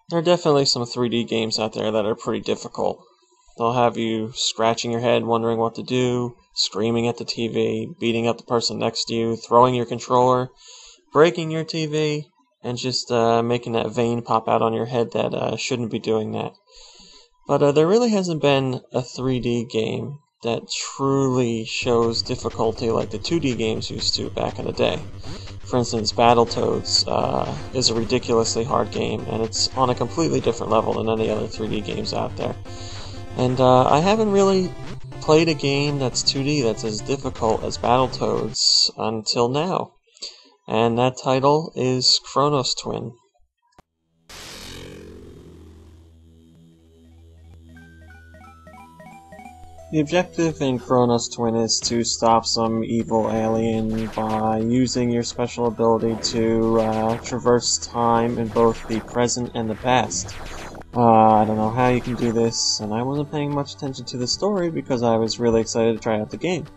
There are definitely some 3D games out there that are pretty difficult. They'll have you scratching your head, wondering what to do, screaming at the TV, beating up the person next to you, throwing your controller, breaking your TV, and just making that vein pop out on your head that shouldn't be doing that. But there really hasn't been a 3D game that truly shows difficulty like the 2D games used to back in the day. For instance, Battletoads is a ridiculously hard game, and it's on a completely different level than any other 3D games out there. And I haven't really played a game that's 2D that's as difficult as Battletoads until now. And that title is Chronos Twin. The objective in Chronos Twin is to stop some evil alien by using your special ability to traverse time in both the present and the past. I don't know how you can do this, and I wasn't paying much attention to the story because I was really excited to try out the game.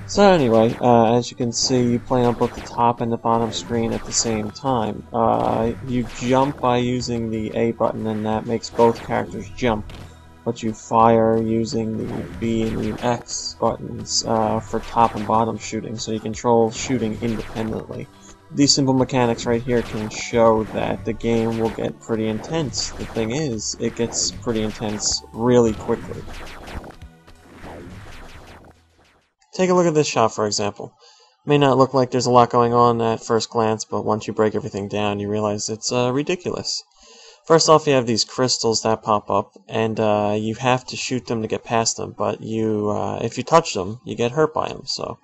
So anyway, as you can see, you play on both the top and the bottom screen at the same time. You jump by using the A button, and that makes both characters jump. But you fire using the B and the X buttons for top and bottom shooting, so you control shooting independently. These simple mechanics right here can show that the game will get pretty intense. The thing is, it gets pretty intense really quickly. Take a look at this shot, for example. It may not look like there's a lot going on at first glance, but once you break everything down, you realize it's ridiculous. First off, you have these crystals that pop up, and you have to shoot them to get past them, but if you touch them, you get hurt by them, so.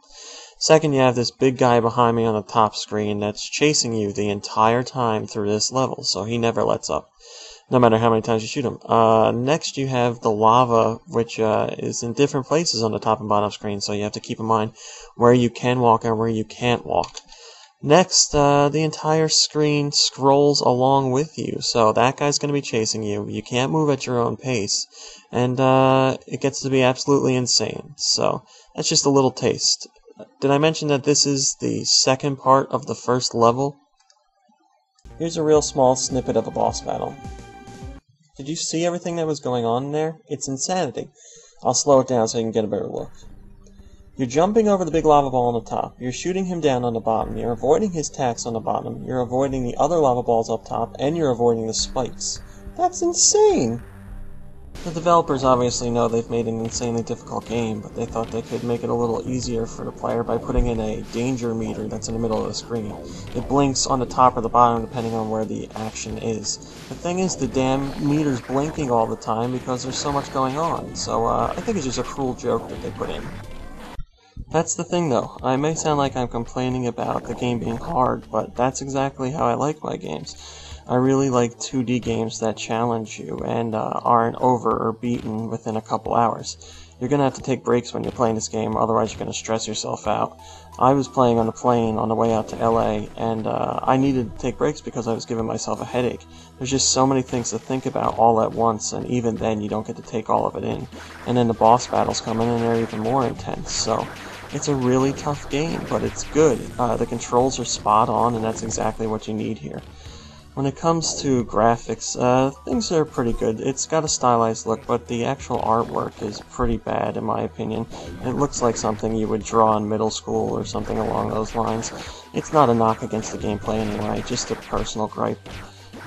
Second, you have this big guy behind me on the top screen that's chasing you the entire time through this level, so he never lets up, no matter how many times you shoot him. Next, you have the lava, which is in different places on the top and bottom screen, so you have to keep in mind where you can walk and where you can't walk. Next, the entire screen scrolls along with you, so that guy's going to be chasing you. You can't move at your own pace, and it gets to be absolutely insane. So, that's just a little taste. Did I mention that this is the second part of the first level? Here's a real small snippet of a boss battle. Did you see everything that was going on in there? It's insanity. I'll slow it down so you can get a better look. You're jumping over the big lava ball on the top, you're shooting him down on the bottom, you're avoiding his attacks on the bottom, you're avoiding the other lava balls up top, and you're avoiding the spikes. That's insane! The developers obviously know they've made an insanely difficult game, but they thought they could make it a little easier for the player by putting in a danger meter that's in the middle of the screen. It blinks on the top or the bottom depending on where the action is. The thing is, the damn meter's blinking all the time because there's so much going on, so I think it's just a cruel joke that they put in. That's the thing though, I may sound like I'm complaining about the game being hard, but that's exactly how I like my games. I really like 2D games that challenge you and aren't over or beaten within a couple hours. You're going to have to take breaks when you're playing this game, otherwise you're going to stress yourself out. I was playing on a plane on the way out to LA, and I needed to take breaks because I was giving myself a headache. There's just so many things to think about all at once, and even then you don't get to take all of it in. And then the boss battles come in and they're even more intense, so it's a really tough game, but it's good. The controls are spot on, and that's exactly what you need here. When it comes to graphics, things are pretty good. It's got a stylized look, but the actual artwork is pretty bad in my opinion. It looks like something you would draw in middle school or something along those lines. It's not a knock against the gameplay anyway, just a personal gripe.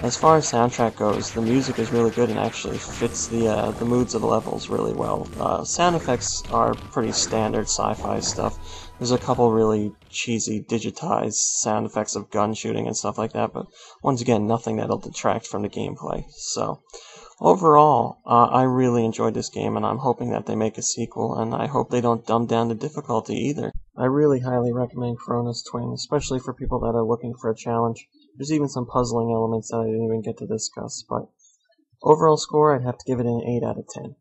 As far as soundtrack goes, the music is really good and actually fits the moods of the levels really well. Sound effects are pretty standard sci-fi stuff. There's a couple really cheesy digitized sound effects of gun shooting and stuff like that, but once again, nothing that'll detract from the gameplay. So, overall, I really enjoyed this game, and I'm hoping that they make a sequel, and I hope they don't dumb down the difficulty either. I really highly recommend Chronos Twin, especially for people that are looking for a challenge. There's even some puzzling elements that I didn't even get to discuss, but overall score, I'd have to give it an 8 out of 10.